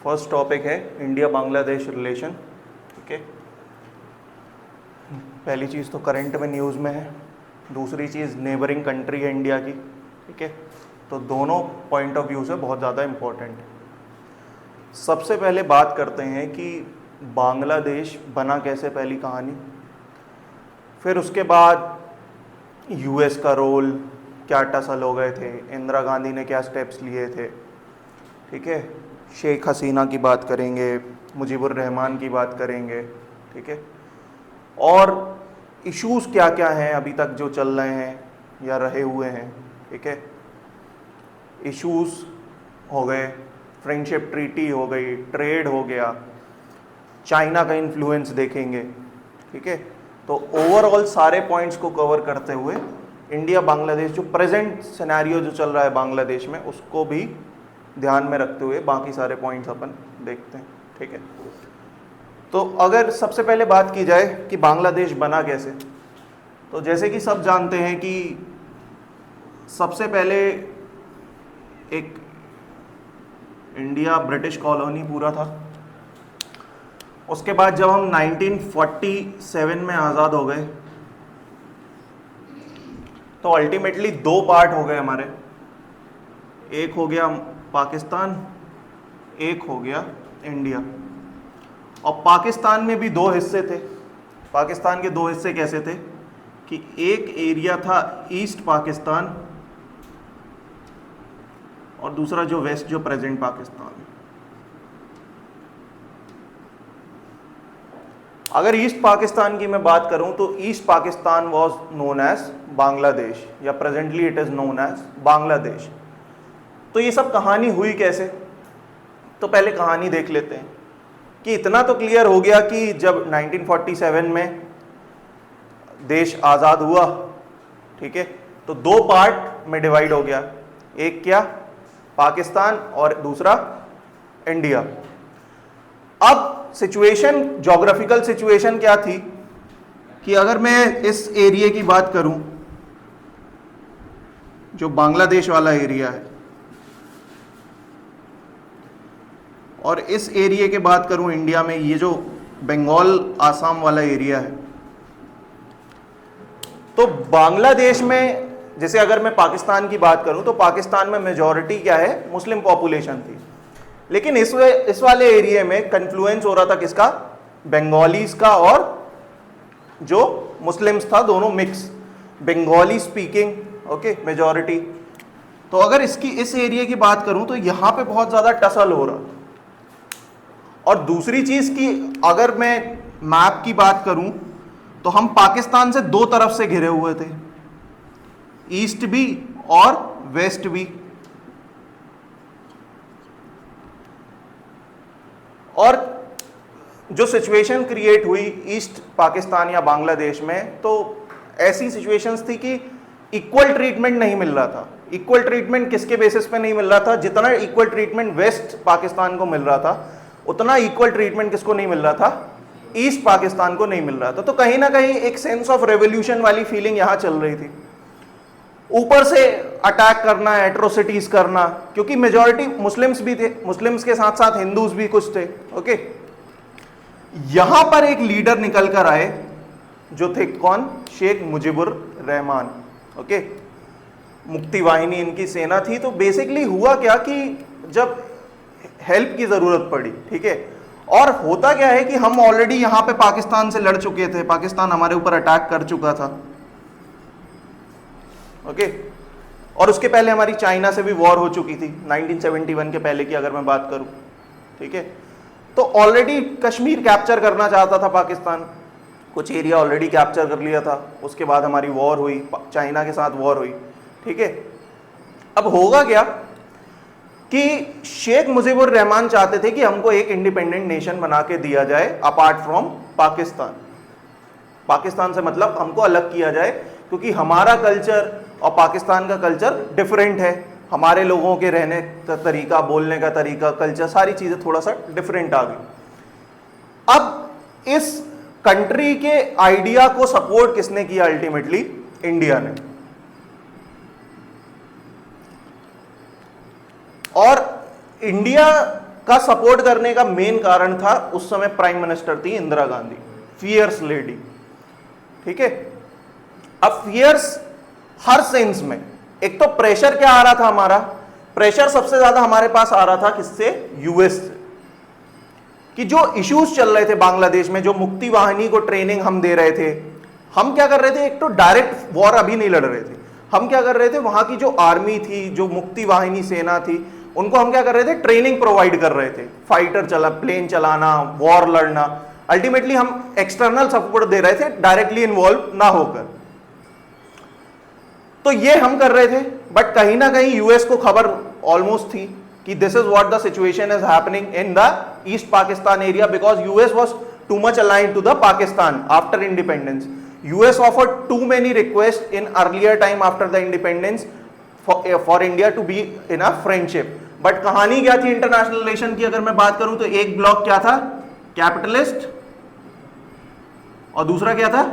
First topic है India Bangladesh relation. ठीक है, पहली चीज़ तो करंट में न्यूज़ में है, दूसरी चीज़ नेबरिंग कंट्री है इंडिया की। ठीक है, तो दोनों पॉइंट ऑफ व्यू से बहुत ज़्यादा इम्पोर्टेंट है। सबसे पहले बात करते हैं कि बांग्लादेश बना कैसे, पहली कहानी, फिर उसके बाद यूएस का रोल, क्या टसल हो गए थे, इंदिरा गांधी ने क्या स्टेप्स लिए थे। ठीक है, शेख हसीना की बात करेंगे, मुजीबुर रहमान की बात करेंगे। ठीक है, और इश्यूज़ क्या क्या हैं अभी तक जो चल रहे हैं या रहे हुए हैं। ठीक है, इश्यूज़ हो गए, फ्रेंडशिप ट्रीटी हो गई, ट्रेड हो गया, चाइना का इन्फ्लुएंस देखेंगे। ठीक है, तो ओवरऑल सारे पॉइंट्स को कवर करते हुए इंडिया बांग्लादेश जो प्रेजेंट सिनेरियो जो चल रहा है बांग्लादेश में, उसको भी ध्यान में रखते हुए बाकी सारे पॉइंट्स अपन देखते हैं। ठीक है, तो अगर सबसे पहले बात की जाए कि बांग्लादेश बना कैसे, तो जैसे कि सब जानते हैं कि सबसे पहले एक इंडिया ब्रिटिश कॉलोनी पूरा था। उसके बाद जब हम 1947 में आज़ाद हो गए तो अल्टीमेटली दो पार्ट हो गए हमारे, एक हो गया पाकिस्तान, एक हो गया इंडिया। और पाकिस्तान में भी दो हिस्से थे। पाकिस्तान के दो हिस्से कैसे थे कि एक एरिया था ईस्ट पाकिस्तान और दूसरा जो वेस्ट, जो प्रेजेंट पाकिस्तान। अगर ईस्ट पाकिस्तान की मैं बात करूं तो east Pakistan was known as Bangladesh, या presently it is known as Bangladesh. तो ये सब कहानी हुई कैसे, तो पहले कहानी देख लेते हैं। कि इतना तो क्लियर हो गया कि जब 1947 में देश आज़ाद हुआ, ठीक है, तो दो पार्ट में डिवाइड हो गया, एक क्या पाकिस्तान और दूसरा इंडिया। अब सिचुएशन, ज्योग्राफिकल सिचुएशन क्या थी कि अगर मैं इस एरिया की बात करूं, जो बांग्लादेश वाला एरिया है, और इस एरिया की बात करूं इंडिया में, ये जो बंगाल आसाम वाला एरिया है, तो बांग्लादेश में, जैसे अगर मैं पाकिस्तान की बात करूं तो पाकिस्तान में मेजॉरिटी क्या है, मुस्लिम पॉपुलेशन थी। लेकिन इस वाले एरिया में कन्फ्लुएंस हो रहा था किसका, बंगालीज का, और जो मुस्लिम्स था, दोनों mix, Bengali speaking, okay, majority. तो अगर इस एरिया की बात करूं तो यहां पे बहुत ज्यादा टसल हो रहा। और दूसरी चीज की अगर मैं मैप की बात करूं तो हम पाकिस्तान से दो तरफ से घिरे हुए थे, ईस्ट भी और वेस्ट भी। और जो सिचुएशन क्रिएट हुई ईस्ट पाकिस्तान या बांग्लादेश में, तो ऐसी सिचुएशंस थी कि इक्वल ट्रीटमेंट नहीं मिल रहा था। इक्वल ट्रीटमेंट किसके बेसिस पे नहीं मिल रहा था, जितना इक्वल ट्रीटमेंट वेस्ट पाकिस्तान को मिल रहा था उतना इक्वल ट्रीटमेंट किसको नहीं मिल रहा था, ईस्ट पाकिस्तान को नहीं मिल रहा था। तो कहीं ना कहीं एक सेंस ऑफ रेवोल्यूशन वाली फीलिंग यहां चल रही थी। ऊपर से अटैक करना, एट्रोसिटीज करना, क्योंकि मेजॉरिटी मुस्लिम्स भी थे, मुस्लिम्स के साथ साथ हिंदूज भी कुछ थे। ओके, यहां पर एक लीडर निकल कर आए जो थे कौन, शेख मुजीबुर रहमान। ओके, मुक्ति वाहिनी इनकी सेना थी। तो बेसिकली हुआ क्या कि जब हेल्प की जरूरत पड़ी, ठीक है, और होता क्या है कि हम ऑलरेडी यहां पे पाकिस्तान से लड़ चुके थे, पाकिस्तान हमारे ऊपर अटैक कर चुका था। ओके, और उसके पहले हमारी चाइना से भी वॉर हो चुकी थी 1971 के पहले की अगर मैं बात करूं। ठीक है, तो ऑलरेडी कश्मीर कैप्चर करना चाहता था पाकिस्तान, कुछ एरिया ऑलरेडी कैप्चर कर लिया था। उसके बाद हमारी वॉर हुई, चाइना के साथ वॉर हुई। ठीक है, अब होगा क्या कि शेख मुजीबुर रहमान चाहते थे कि हमको एक इंडिपेंडेंट नेशन बना के दिया जाए अपार्ट फ्रॉम पाकिस्तान। पाकिस्तान से मतलब हमको अलग किया जाए, क्योंकि हमारा कल्चर और पाकिस्तान का कल्चर डिफरेंट है। हमारे लोगों के रहने का तरीका, बोलने का तरीका, कल्चर, सारी चीजें थोड़ा सा डिफरेंट आ गई। अब इस कंट्री के आइडिया को सपोर्ट किसने किया, अल्टीमेटली इंडिया ने। और इंडिया का सपोर्ट करने का मेन कारण था, उस समय प्राइम मिनिस्टर थी इंदिरा गांधी, फियर्स लेडी, ठीक है। अब फियर्स हर सेंस में, एक तो प्रेशर क्या आ रहा था हमारा, प्रेशर सबसे ज्यादा हमारे पास आ रहा था किससे, यूएस से, कि जो इश्यूज चल रहे थे बांग्लादेश में, जो मुक्ति वाहिनी को ट्रेनिंग हम दे रहे थे, हम क्या कर रहे थे, एक तो डायरेक्ट वॉर अभी नहीं लड़ रहे थे, हम क्या कर रहे थे, वहां की जो आर्मी थी, जो मुक्ति वाहिनी सेना थी, उनको हम क्या कर रहे थे, ट्रेनिंग प्रोवाइड कर रहे थे, फाइटर प्लेन चलाना, वॉर लड़ना, अल्टीमेटली हम एक्सटर्नल सपोर्ट दे रहे थे, डायरेक्टली इन्वॉल्व ना होकर। तो ये हम कर रहे थे, बट कहीं ना कहीं यूएस को खबर ऑलमोस्ट थी कि this is what the situation is happening in the east Pakistan area, because US was too much aligned to the Pakistan after independence. US offered too many request in earlier time after the independence for India to be in a friendship, but कहानी क्या थी international relation की, अगर मैं बात करूं तो एक ब्लॉक क्या था, कैपिटलिस्ट, और दूसरा क्या था,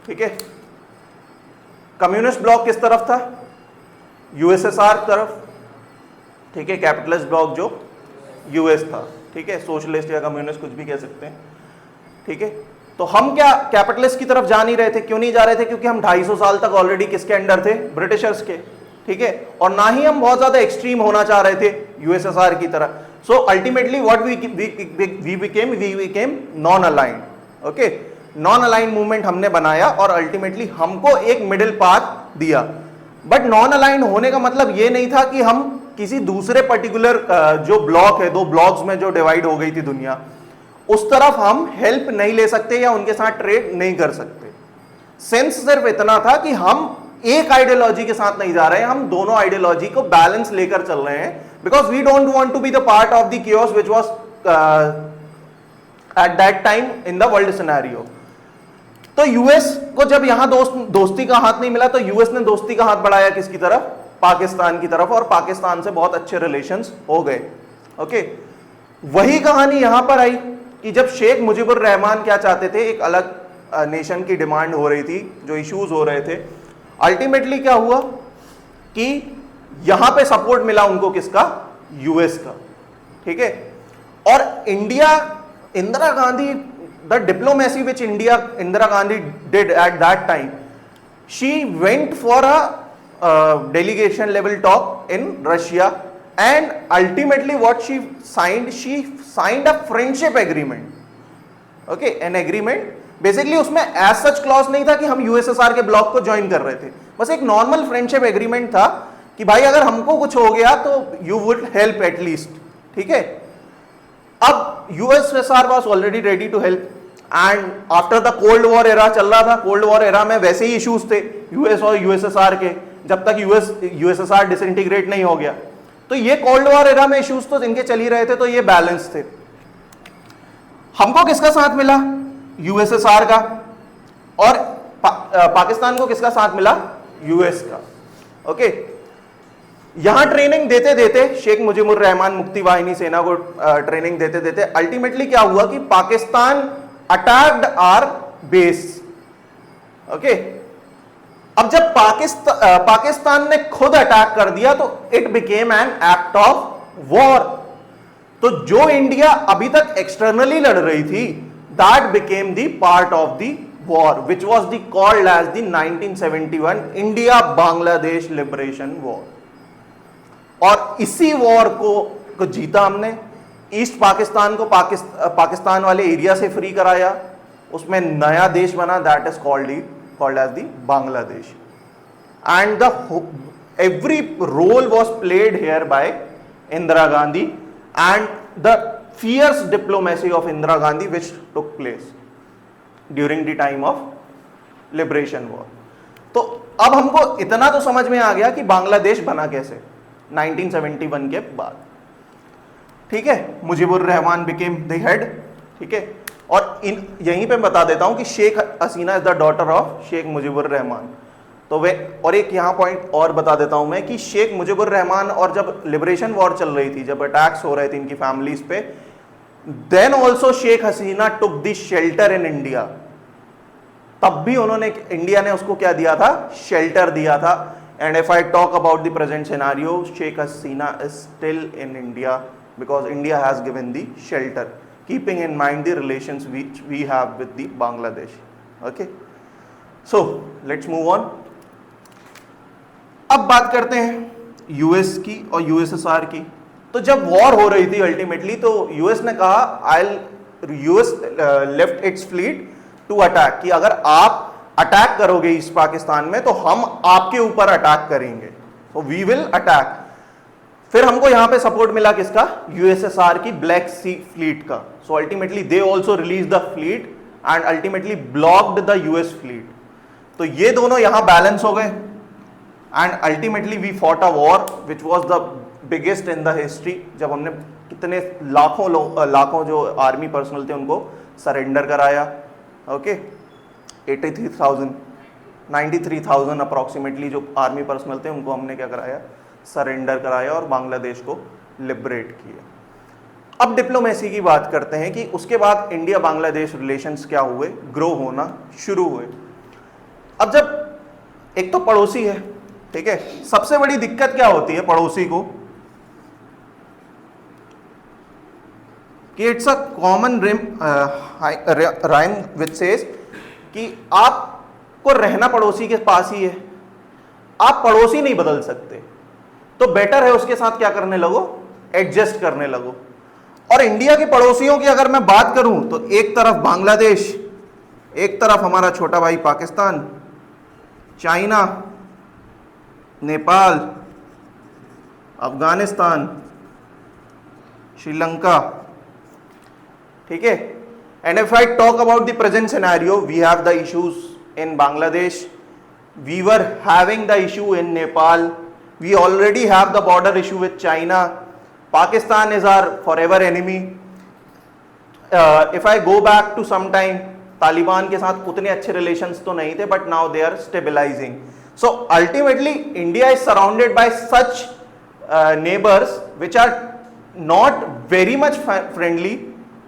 ठीक है, कम्युनिस्ट ब्लॉक किस तरफ था, यूएसएसआर तरफ, ठीक है, कैपिटलिस्ट ब्लॉक जो यूएस था, ठीक है, सोशलिस्ट या कम्युनिस्ट कुछ भी कह सकते हैं, ठीक है। तो हम क्या कैपिटलिस्ट की तरफ जा नहीं रहे थे, क्यों नहीं जा रहे थे, क्योंकि हम 250 साल तक ऑलरेडी किसके अंडर थे, ब्रिटिशर्स के, ठीक है, और ना ही हम बहुत ज्यादा एक्सट्रीम होना चाह रहे थे यूएसएसआर की तरह। So ultimately what we became non aligned, okay, non aligned movement हमने बनाया और अल्टीमेटली हमको एक मिडिल पाथ दिया। बट नॉन अलाइंड होने का मतलब ये नहीं था कि हम किसी दूसरे पर्टिकुलर जो ब्लॉक है, दो ब्लॉक्स में जो डिवाइड हो गई थी दुनिया, उस तरफ हम हेल्प नहीं ले सकते या उनके साथ ट्रेड नहीं कर सकते। सेंस सिर्फ इतना था कि हम एक आइडियोलॉजी के साथ नहीं जा रहे हैं, हम दोनों आइडियोलॉजी को बैलेंस लेकर चल रहे हैं, because we don't want to be the part of the chaos which was at that time in the world scenario. तो यूएस को जब यहां दोस्ती का हाथ नहीं मिला, तो यूएस ने दोस्ती का हाथ बढ़ाया किसकी तरफ, पाकिस्तान की तरफ, और पाकिस्तान से बहुत अच्छे रिलेशंस हो गए, ओके। वही कहानी यहां पर आई कि जब शेख मुजीबुर रहमान क्या चाहते थे, एक अलग नेशन की डिमांड हो रही थी, जो इश्यूज हो रहे थे, अल्टीमेटली क्या हुआ कि यहां पे सपोर्ट मिला उनको किसका, यूएस का, ठीक है। और Indira Gandhi, the diplomacy which Indira Gandhi did at that time, she went for a delegation level talk in Russia, and ultimately what she signed a friendship agreement, okay, an agreement, basically उसमें as such clause नहीं था कि हम USSR के block को join कर रहे थे, बस एक नॉर्मल फ्रेंडशिप एग्रीमेंट था कि भाई अगर हमको कुछ हो गया तो यू वुड हेल्प एटलीस्ट, ठीक है। अब USSR was already ready to help, and after the cold war era चल रहा था, कोल्ड वॉर एरा में वैसे ही इश्यूज थे यूएस और यूएसएसआर के, जब तक यूएसएसआर डिसइंटीग्रेट नहीं हो गया, तो ये कोल्ड वॉर एरा में इश्यूज तो इनके चल ही रहे थे, तो ये बैलेंस थे। हमको किसका साथ मिला, यूएसएसआर का, और पाकिस्तान को किसका साथ मिला, यूएस का, ओके। यहां ट्रेनिंग देते देते शेख मुजीबुर रहमान मुक्ति वाहिनी सेना को ट्रेनिंग देते देते अल्टीमेटली क्या हुआ कि Pakistan attacked our base, okay. अब जब पाकिस्तान ने खुद अटैक कर दिया तो it became an act of war. तो जो इंडिया अभी तक एक्सटर्नली लड़ रही थी, that became the part of the war which was the called as the 1971 India Bangladesh liberation war. और इसी वॉर को जीता हमने, ईस्ट पाकिस्तान को पाकिस्तान वाले एरिया से फ्री कराया, उसमें नया देश बना, that is called as the Bangladesh, and the every role was played here by Indira Gandhi and the fierce diplomacy of Indira Gandhi which took place during the time of liberation war. तो अब हमको इतना तो समझ में आ गया कि बांग्लादेश बना कैसे 1971 के बाद, ठीक है। Mujibur Rahman became the head, ठीक है। और यहीं पे बता देता हूं कि Sheikh Hasina is the daughter of Sheikh Mujibur Rahman. तो वे, और एक यहां पॉइंट और बता देता हूं मैं कि शेख मुजीबुर रहमान, और जब लिबरेशन वॉर चल रही थी, जब अटैक्स हो रहे थे इनकी फैमिलीज पे, then also Sheikh Hasina took the shelter in India, तब भी उन्होंने, इंडिया ने उसको क्या दिया था, शेल्टर दिया था। And if I talk about the present scenario, Sheikh Hasina is still in India because India has given the shelter, keeping in mind the relations which we have with the Bangladesh. Okay, so let's move on. अब बात करते हैं US की और USSR की। तो जब war हो रही थी अल्टीमेटली, तो यूएस ने कहा US left its fleet to attack, कि अगर आप अटैक करोगे ईस्ट पाकिस्तान में तो हम आपके ऊपर अटैक करेंगे, तो वी विल अटैक। फिर हमको यहां पे सपोर्ट मिला किसका, यूएसएसआर की ब्लैक सी फ्लीट का। So ultimately they also release the fleet and ultimately blocked the US fleet. तो ये दोनों यहां बैलेंस हो गए and ultimately we fought a war which was the biggest in the history, जब हमने कितने लाखों जो आर्मी पर्सनल थे उनको सरेंडर कराया। ओके, 93,000 अप्रॉक्सीमेटली जो आर्मी पर्सनल थे उनको हमने क्या कराया, सरेंडर कराया और बांग्लादेश को लिबरेट किया। अब डिप्लोमेसी की बात करते हैं कि उसके बाद इंडिया बांग्लादेश रिलेशंस क्या हुए, ग्रो होना शुरू हुए। अब जब एक तो पड़ोसी है, ठीक है, सबसे बड़ी दिक्कत क्या होती है पड़ोसी को, कि it's a common rhyme which says कि आपको रहना पड़ोसी के पास ही है, आप पड़ोसी नहीं बदल सकते, तो बेटर है उसके साथ क्या करने लगो, एडजस्ट करने लगो। और इंडिया के पड़ोसियों की अगर मैं बात करूं तो एक तरफ बांग्लादेश, एक तरफ हमारा छोटा भाई पाकिस्तान, चाइना, नेपाल, अफगानिस्तान, श्रीलंका, ठीक है। And if I talk about the present scenario, we have the issues in Bangladesh, we were having the issue in Nepal, we already have the border issue with China, Pakistan is our forever enemy. If I go back to some time, Taliban के साथ उतने अच्छे relations तो नहीं थे, but now they are stabilizing. So ultimately India is surrounded by such neighbors which are not very much friendly.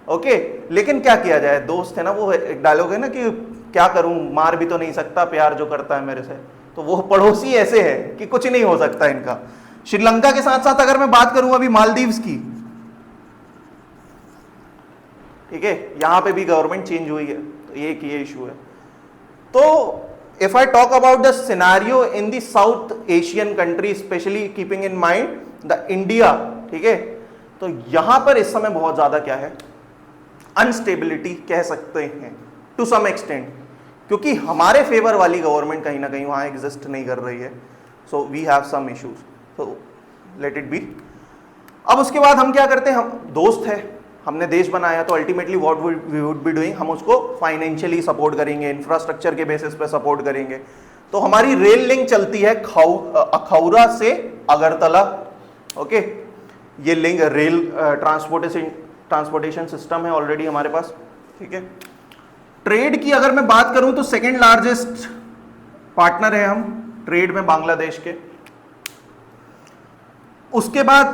Okay, लेकिन क्या किया जाए, दोस्त है ना, वो एक डायलॉग है ना कि क्या करूं, मार भी तो नहीं सकता प्यार जो करता है मेरे से, तो वो पड़ोसी ऐसे है कि कुछ नहीं हो सकता इनका। श्रीलंका के साथ साथ अगर मैं बात करूं अभी मालदीव्स की, ठीक है, यहां पे भी गवर्नमेंट चेंज हुई है, तो ये इशू है। तो if I talk about the scenario in the south Asian country, specially keeping in mind the India, ठीक है, तो यहां पर इस समय बहुत ज्यादा क्या है, अनस्टेबिलिटी कह सकते हैं टू सम एक्सटेंट, क्योंकि हमारे फेवर वाली गवर्नमेंट कहीं ना कहीं वहां एग्जिस्ट नहीं कर रही है। So we have some issues, so let it be. अब उसके बाद हम क्या करते हैं, हम दोस्त है, हमने देश बनाया, तो ultimately what we would be doing, हम उसको फाइनेंशियली सपोर्ट करेंगे, इंफ्रास्ट्रक्चर के बेसिस पे सपोर्ट करेंगे। तो हमारी रेल लिंक चलती है अखौरा से अगरतला। ओके, ये लिंक रेल ट्रांसपोर्टेशन सिस्टम है ऑलरेडी हमारे पास, ठीक है। ट्रेड की अगर मैं बात करूं तो सेकंड लार्जेस्ट पार्टनर है हम ट्रेड में बांग्लादेश के। उसके बाद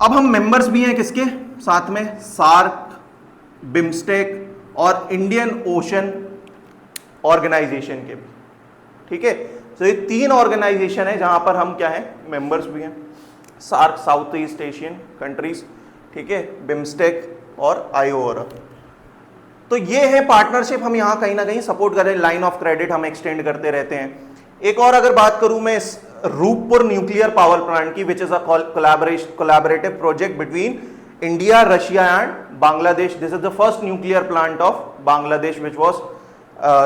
अब हम मेंबर्स भी हैं किसके साथ में, सार्क, बिम्स्टेक और इंडियन ओशन ऑर्गेनाइजेशन के भी, ठीक है। तो ये तीन ऑर्गेनाइजेशन है जहां पर हम क्या है, मेंबर्स भी हैं। SAARC south east Asian countries, ठीक है, बिम्स्टेक और आईओआर। तो ये है पार्टनरशिप, हम यहां कहीं ना कहीं सपोर्ट कर रहे हैं, लाइन ऑफ क्रेडिट हम एक्सटेंड करते रहते हैं। एक और अगर बात करूं मैं इस रूपपुर न्यूक्लियर पावर प्लांट की, which is a collaborative project between India, Russia and Bangladesh. This is the first nuclear plant of Bangladesh which was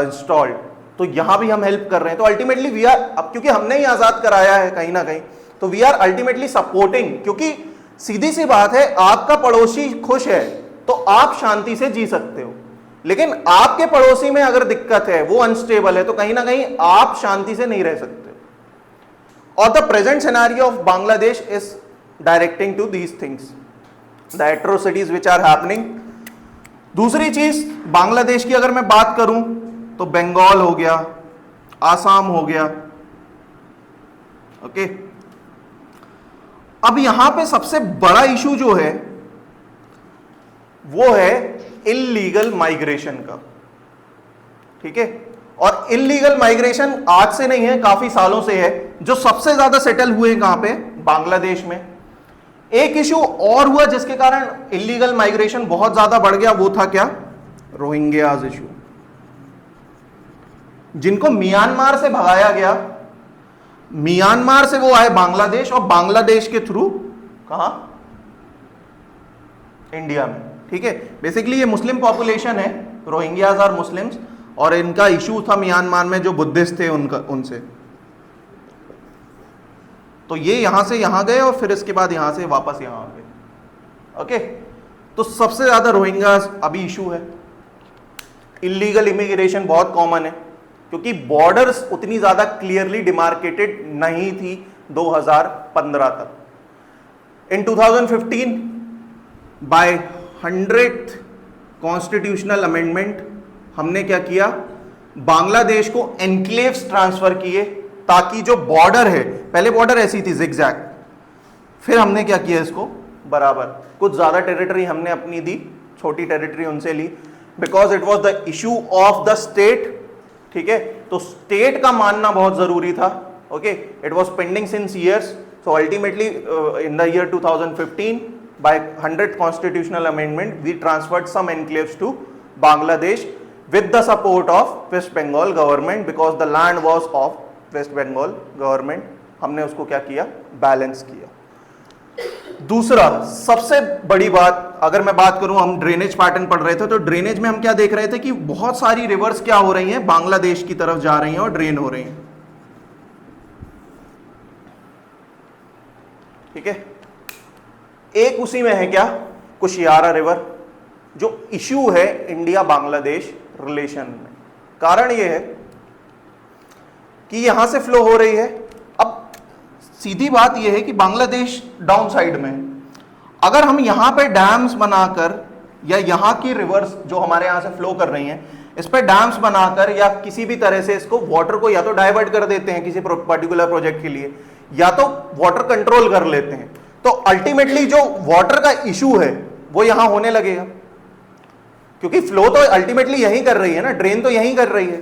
installed. तो यहां भी हम हेल्प कर रहे हैं। तो अल्टीमेटली वी आर, अब क्योंकि हमने ही आजाद कराया है कहीं ना कहीं, तो वी आर अल्टीमेटली सपोर्टिंग, क्योंकि सीधी सी बात है, आपका पड़ोसी खुश है तो आप शांति से जी सकते हो, लेकिन आपके पड़ोसी में अगर दिक्कत है, वो अनस्टेबल है, तो कहीं ना कहीं आप शांति से नहीं रह सकते। और the present scenario of Bangladesh is directing to these things, the atrocities which are happening. दूसरी चीज बांग्लादेश की अगर मैं बात करूं तो बंगाल हो गया, आसाम हो गया, ओके। अब यहां पे सबसे बड़ा इशू जो है वो है इल्लीगल माइग्रेशन का, ठीक है। और इलीगल माइग्रेशन आज से नहीं है, काफी सालों से है। जो सबसे ज्यादा सेटल हुए कहां पे? बांग्लादेश में। एक इशू और हुआ जिसके कारण इलीगल माइग्रेशन बहुत ज्यादा बढ़ गया, वो था क्या? रोहिंग्याज इशू, जिनको म्यांमार से भगाया गया। म्यांमार से वो आए बांग्लादेश, और बांग्लादेश के थ्रू कहां? इंडिया में। ठीक है, बेसिकली ये मुस्लिम पॉपुलेशन है, रोहिंग्याज और मुस्लिम्स, और इनका इशू था म्यांमार में जो बुद्धिस्ट थे उनसे। तो ये यहां से यहां गए और फिर इसके बाद यहां से वापस यहां आ गए। ओके, तो सबसे ज्यादा रोहिंग्याज अभी इशू है। इलीगल इमिग्रेशन बहुत कॉमन है, क्योंकि बॉर्डर्स उतनी ज्यादा क्लियरली डिमार्केटेड नहीं थी 2015 तक। इन 2015 बाय 100th कॉन्स्टिट्यूशनल अमेंडमेंट हमने क्या किया? बांग्लादेश को एनक्लेव्स ट्रांसफर किए, ताकि जो बॉर्डर है, पहले बॉर्डर ऐसी थी जिगजैग, फिर हमने क्या किया इसको बराबर, कुछ ज्यादा टेरिटरी हमने अपनी दी, छोटी टेरिटरी उनसे ली, because it was the issue of the state. ठीक है, तो स्टेट का मानना बहुत जरूरी था। Okay, it was pending since years, so ultimately in the year 2015 by 100th constitutional amendment we transferred some enclaves to Bangladesh with the support of West Bengal government, because the land was of West Bengal government। हमने उसको क्या किया? Balance किया। दूसरा सबसे बड़ी बात, अगर मैं बात करूं, हम ड्रेनेज पैटर्न पढ़ रहे थे, तो ड्रेनेज में हम क्या देख रहे थे कि बहुत सारी रिवर्स क्या हो रही हैं? बांग्लादेश की तरफ जा रही हैं और ड्रेन हो रही हैं। ठीक है, एक उसी में है क्या? कुशियारा रिवर, जो इशू है इंडिया बांग्लादेश रिलेशन में। कारण यह है कि यहां से फ्लो हो रही है। अब सीधी बात यह है कि बांग्लादेश डाउन साइड में है। अगर हम यहां पे डैम्स बनाकर, या यहां की रिवर्स जो हमारे यहां से फ्लो कर रही हैं, इस पे डैम्स बनाकर या किसी भी तरह से इसको वाटर को या तो डाइवर्ट कर देते हैं किसी पर्टिकुलर प्रोजेक्ट के लिए, या तो वाटर कंट्रोल कर लेते हैं, तो अल्टीमेटली जो वाटर का इशू है वो यहां होने लगेगा, क्योंकि फ्लो तो अल्टीमेटली यहीं कर रही है ना, ड्रेन तो यहीं कर रही है।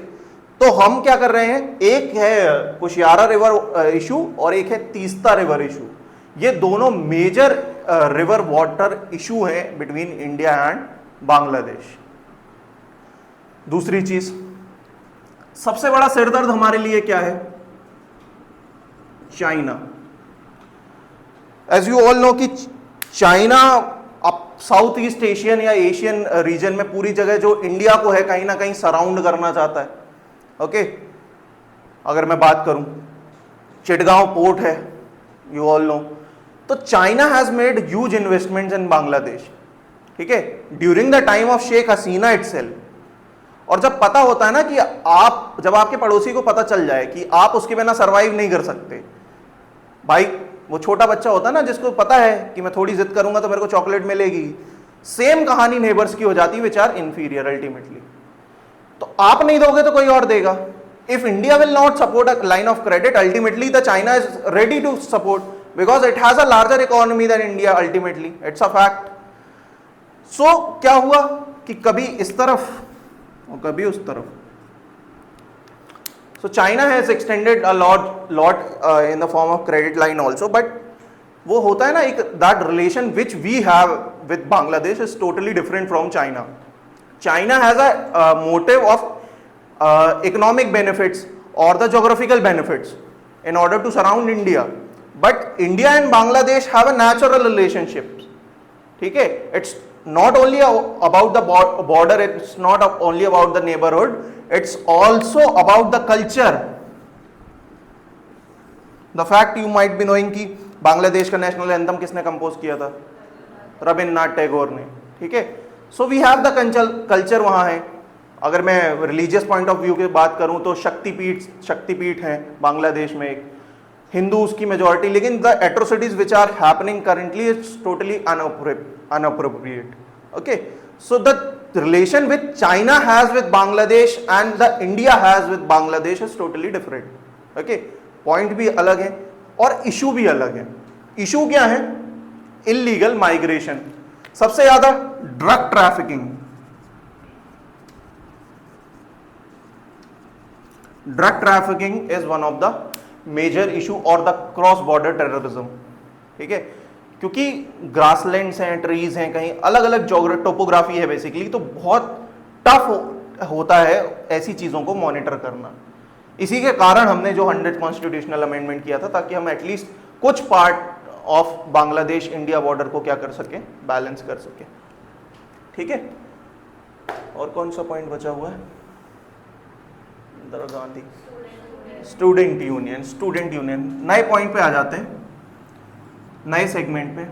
तो हम क्या कर रहे हैं? एक है कुशियारा रिवर इशू और एक है तीस्ता रिवर इशू। ये दोनों मेजर रिवर वाटर इशू है बिटवीन इंडिया एंड बांग्लादेश। दूसरी चीज, सबसे बड़ा सिरदर्द हमारे लिए क्या है? China. As you all know कि चाइना अब साउथ ईस्ट एशियन या एशियन रीजन में पूरी जगह जो इंडिया को है कहीं ना कहीं सराउंड करना चाहता है। ओके, अगर मैं बात करूं, चिटगांव पोर्ट है, यू ऑल नो, तो China has made huge investments in Bangladesh. ठीक है, during the time of Sheikh Hasina itself. और जब पता होता है ना कि आप, जब आपके पड़ोसी को पता चल जाए कि आप उसके बिना सरवाइव नहीं कर सकते, भाई वो छोटा बच्चा होता है ना जिसको पता है कि मैं थोड़ी जिद करूंगा तो मेरे को चॉकलेट मिलेगी, सेम कहानी नेबर्स की हो जाती है, विच आर इंफीरियर अल्टीमेटली। तो आप नहीं दोगे तो कोई और देगा। If India will not support a line of credit, ultimately the China is ready to support, because it has a larger economy than India, ultimately it's a fact. So क्या हुआ कि कभी इस तरफ और कभी उस तरफ। So China has extended a lot in the form of credit line also, but वो होता है ना एक, that relation which we have with Bangladesh is totally different from China. China has a motive of economic benefits or the geographical benefits in order to surround India, but India and Bangladesh have a natural relationship. ठीक है, it's not only about the border, it's not only about the neighborhood, it's also about the culture. The fact you might be knowing कि बांग्लादेश का national anthem किसने compose किया था? रविन्द्रनाथ टैगोर ने। ठीक है, so we have the culture वहाँ है। अगर मैं रिलीजियस पॉइंट ऑफ व्यू की बात करूँ तो शक्तिपीठ हैं बांग्लादेश में, एक हिंदूज की मेजॉरिटी, लेकिन the atrocities which are happening currently it's totally inappropriate. Okay, so the relation which China has with Bangladesh and the India has with Bangladesh is totally different. Okay, point भी अलग है और issue भी अलग है। issue क्या है? illegal migration, सबसे ज्यादा drug trafficking। Drug trafficking is one of the major issue और द क्रॉस बॉर्डर टेररिज्म, ठीक है, क्योंकि ग्रासलैंड्स हैं, ट्रीज हैं, कहीं अलग अलग टोपोग्राफी है बेसिकली, तो बहुत टफ होता है ऐसी चीजों को मॉनिटर करना। इसी के कारण हमने जो 100 कॉन्स्टिट्यूशनल अमेंडमेंट किया था, ताकि हम एटलीस्ट कुछ part of Bangladesh India border को क्या कर सके, बैलेंस कर सके, ठीक है। और कौन सा पॉइंट बचा हुआ है? Indira Gandhi student union. नए पॉइंट पे आ जाते हैं, नए सेगमेंट पे।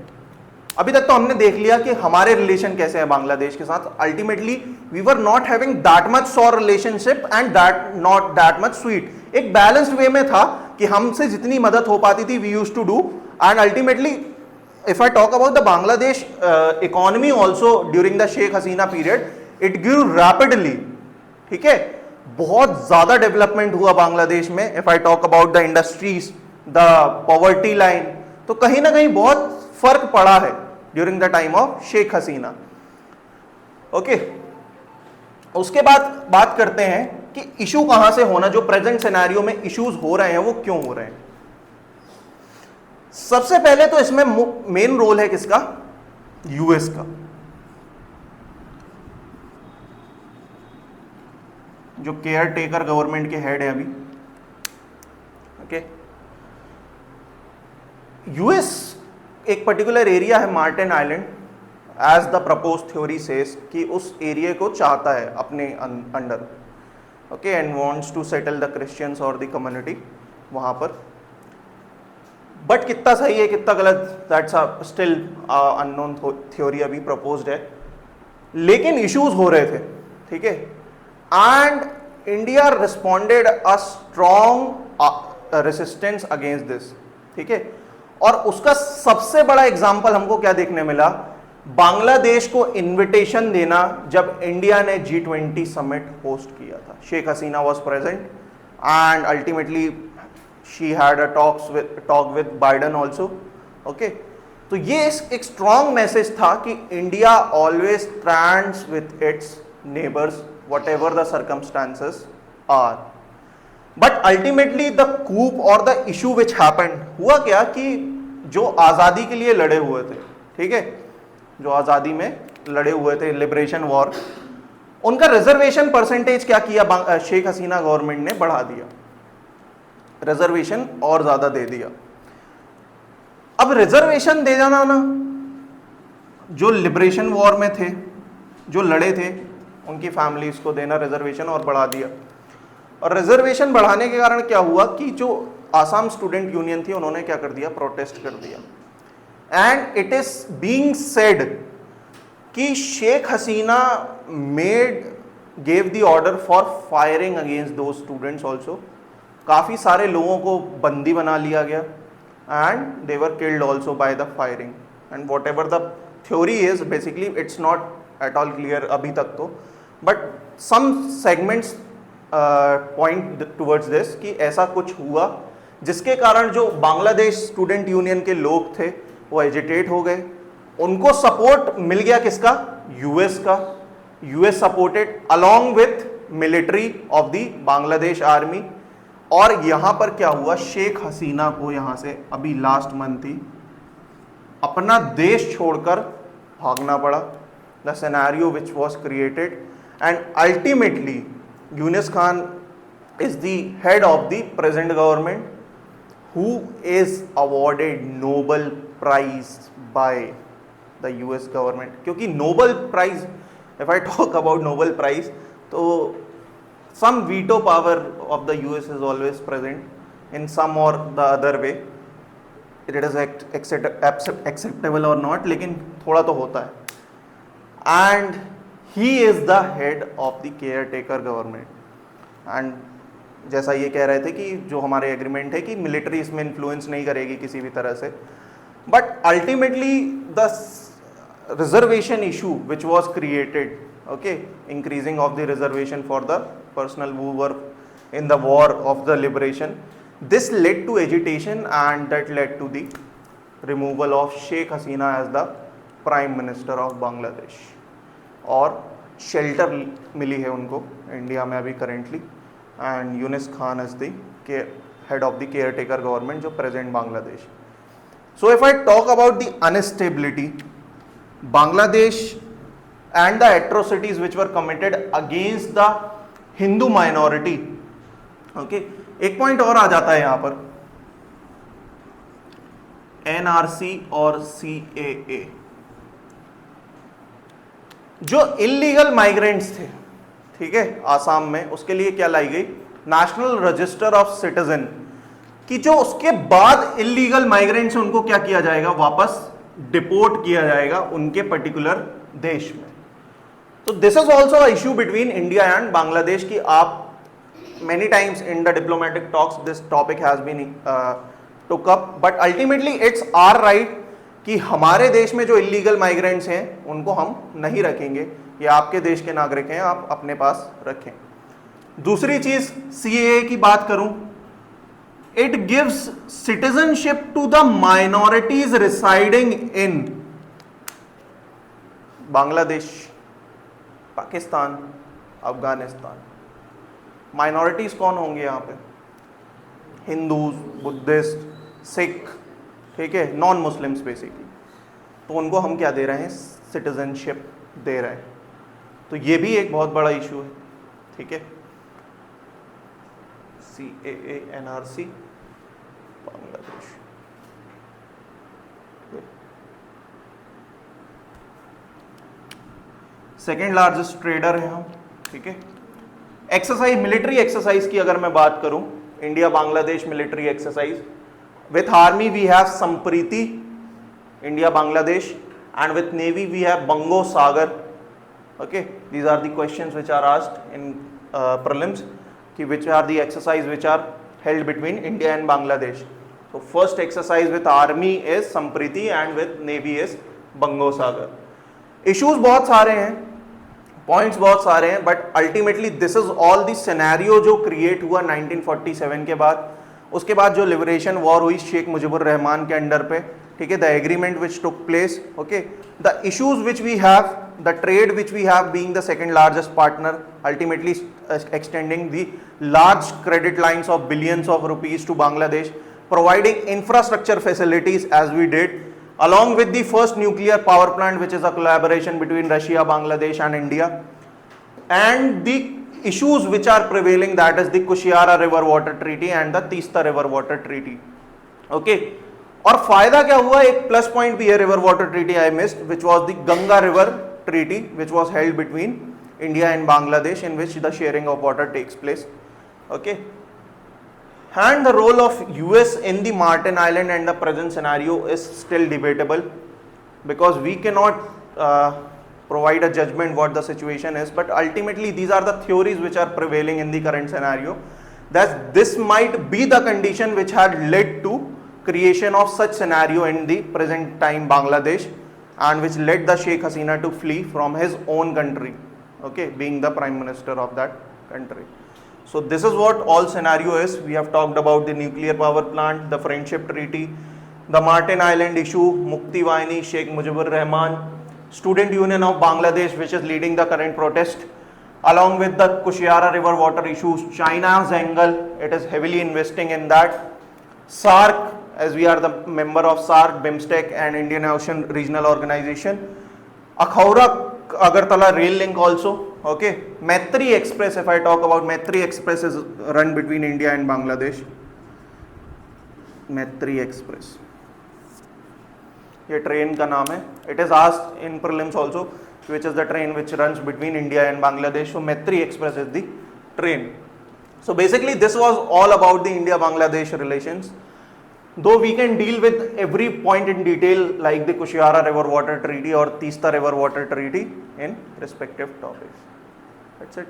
अभी तक तो हमने देख लिया कि हमारे रिलेशन कैसे है बांग्लादेश के साथ। Ultimately we were not having that much sour relationship and that not that much sweet. एक बैलेंस्ड वे में था कि हमसे जितनी मदद हो पाती थी we used to do, and ultimately if I talk about the Bangladesh economy also during the Sheikh Hasina period, it grew rapidly, ठीक है, बहुत ज्यादा डेवलपमेंट हुआ बांग्लादेश में। If I talk about the industries, the poverty line, तो कहीं ना कहीं बहुत फर्क पड़ा है during the time of Sheikh Hasina, okay. उसके बाद बात करते हैं कि इशू कहां से होना, जो प्रेजेंट सिनेरियो में इश्यूज हो रहे हैं वो क्यों हो रहे हैं। सबसे पहले तो इसमें मेन रोल है किसका? यूएस का, जो केयर टेकर गवर्नमेंट के हेड है अभी, ओके। यूएस एक पर्टिकुलर एरिया है Martin island, as the propose theory says, कि उस एरिया को चाहता है अपने अंडर, okay, and wants to settle the Christians और द कम्युनिटी वहां पर। बट कितना सही है कितना गलत, दैट्स स्टिल अननोन थ्योरी, अभी प्रपोज्ड है, लेकिन इश्यूज हो रहे थे, ठीक है। And India responded a strong resistance against this, ठीक है। और उसका सबसे बड़ा एग्जाम्पल हमको क्या देखने मिला? बांग्लादेश को इनविटेशन देना जब इंडिया ने G20 समिट होस्ट किया था। Sheikh Hasina was present and ultimately she had a talk with Biden also, okay. तो ये एक स्ट्रॉन्ग मैसेज था कि India always stands with its neighbours whatever the circumstances are, but ultimately the coup or the issue which happened, हुआ क्या कि जो आज़ादी के लिए लड़े हुए थे, ठीक है, जो आज़ादी में लड़े हुए थे, लिबरेशन वॉर, उनका रिजर्वेशन परसेंटेज क्या किया शेख हसीना गवर्नमेंट ने? बढ़ा दिया, रिजर्वेशन और ज़्यादा दे दिया। अब रिजर्वेशन दे जाना ना, जो लिबरेशन वॉर में थे, जो लड़े थे, उनकी फैमिलीज को देना रिजर्वेशन और बढ़ा दिया। और रिजर्वेशन बढ़ाने के कारण क्या हुआ कि जो आसाम स्टूडेंट यूनियन थी उन्होंने क्या कर दिया? प्रोटेस्ट कर दिया। And it is being said कि Sheikh Hasina gave the order for firing against those students also. काफ़ी सारे लोगों को बंदी बना लिया गया and they were killed also by the firing. And whatever the theory is, basically it's not at all clear अभी तक तो, but some segments point towards this कि ऐसा कुछ हुआ जिसके कारण जो बांग्लादेश स्टूडेंट यूनियन के लोग थे वो एजिटेट हो गए। उनको सपोर्ट मिल गया किसका? यूएस का। US supported along with military of the Bangladesh army. और यहां पर क्या हुआ? शेख हसीना को यहां से अभी लास्ट मंथ ही अपना देश छोड़कर भागना पड़ा। The scenario which was created and ultimately Yunus Khan is the head of the present government who is awarded Nobel Prize by the US government। क्योंकि Nobel Prize, if I talk about Nobel Prize, तो some veto power of the US is always present in some or the other way, it is acceptable or not, लेकिन थोड़ा तो होता है। and he is the head of the caretaker government। and जैसा ये कह रहे थे कि जो हमारे एग्रीमेंट है कि मिलिट्री इसमें इन्फ्लुएंस नहीं करेगी किसी भी तरह से, but ultimately the reservation issue which was created, okay, increasing of the reservation for the personal who were in the war of the liberation, this led to agitation and that led to the removal of Sheikh Hasina as the Prime Minister of Bangladesh। और shelter मिली है उनको India में अभी currently, and Yunus Khan as the head of the caretaker government, जो present Bangladesh. So if I talk about the instability, Bangladesh and the atrocities which were committed against the Hindu minority, okay, एक point और आ जाता है यहाँ पर, NRC और CAA, जो illegal migrants थे, ठीक है, आसाम में, उसके लिए क्या लाई गई, नेशनल रजिस्टर ऑफ सिटीजन, कि जो उसके बाद इलीगल माइग्रेंट्स हैं उनको क्या किया जाएगा, वापस डिपोर्ट किया जाएगा उनके पर्टिकुलर देश में. तो this is also issue between India and Bangladesh की आप many times in the diplomatic talks this topic has been took up, but ultimately it's our right कि हमारे देश में जो illegal migrants हैं उनको हम नहीं रखेंगे, ये आपके देश के नागरिक हैं, आप अपने पास रखें. दूसरी चीज CAA की बात करूं, it gives citizenship to the minorities residing in Bangladesh, Pakistan, Afghanistan. Minorities कौन होंगे यहाँ पे, हिंदूज, बुद्धिस्ट, सिख, ठीक है, नॉन मुस्लिम्स बेसिकली. तो उनको हम क्या दे रहे हैं, सिटीजनशिप दे रहे हैं. तो ये भी एक बहुत बड़ा इशू है, ठीक है. CAA, NRC, Bangladesh. Second largest trader है हम, ठीक है. एक्सरसाइज, मिलिट्री एक्सरसाइज की अगर मैं बात करूं, India Bangladesh military exercise, with army we have Sampriti, India Bangladesh, and with navy we have Bongo Sagar. Okay, these are the questions which are asked in prelims, कि which are the exercise which are held between India and Bangladesh. तो first exercise with army is Sampriti and with navy is Bongo Sagar. Issues बहुत सारे हैं, points बहुत सारे हैं, but ultimately this is all the scenario जो create हुआ 1947 के बाद. उसके बाद जो लिबरेशन वॉर हुई शेख मुजीबुर रहमान के अंडर पे, ठीक है, the agreement which took place, okay, the issues which we have, the trade which we have being the second largest partner, ultimately extending the large credit lines of billions of rupees to Bangladesh, providing infrastructure facilities as we did, along with the first nuclear power plant which is a collaboration between Russia, Bangladesh and India, and the issues which are prevailing, that is the Kushiara River Water Treaty and the Teesta River Water Treaty. Okay, और फायदा क्या हुआ, एक plus point भी है river water treaty I missed, which was the Ganga River Treaty which was held between India and Bangladesh, in which the sharing of water takes place. Okay, and the role of US in the Martin Island and the present scenario is still debatable, because we cannot provide a judgment what the situation is, but ultimately these are the theories which are prevailing in the current scenario, that this might be the condition which had led to creation of such scenario in the present time Bangladesh, and which led the Sheikh Hasina to flee from his own country, okay, being the prime minister of that country. So this is what all scenario is. We have talked about the nuclear power plant, the friendship treaty, the Martin Island issue, Mukti Wahini, Sheikh Mujibur Rahman, Student Union of Bangladesh which is leading the current protest, along with the Kushiara River water issues, China's angle, it is heavily investing in that, SAARC, as we are the member of SAARC, BIMSTEC and Indian Ocean Regional Organization, Akhaura Agartala rail link also. Okay, Maitri Express, if I talk about Maitri Express, is run between India and Bangladesh. Maitri Express, ये train का नाम है. It is asked in prelims also, which is the train which runs between India and Bangladesh. So Maitri Express is the train. So basically this was all about the India-Bangladesh relations. Though we can deal with every point in detail, like the Kushiara River Water Treaty or Teesta River Water Treaty in respective topics. That's it.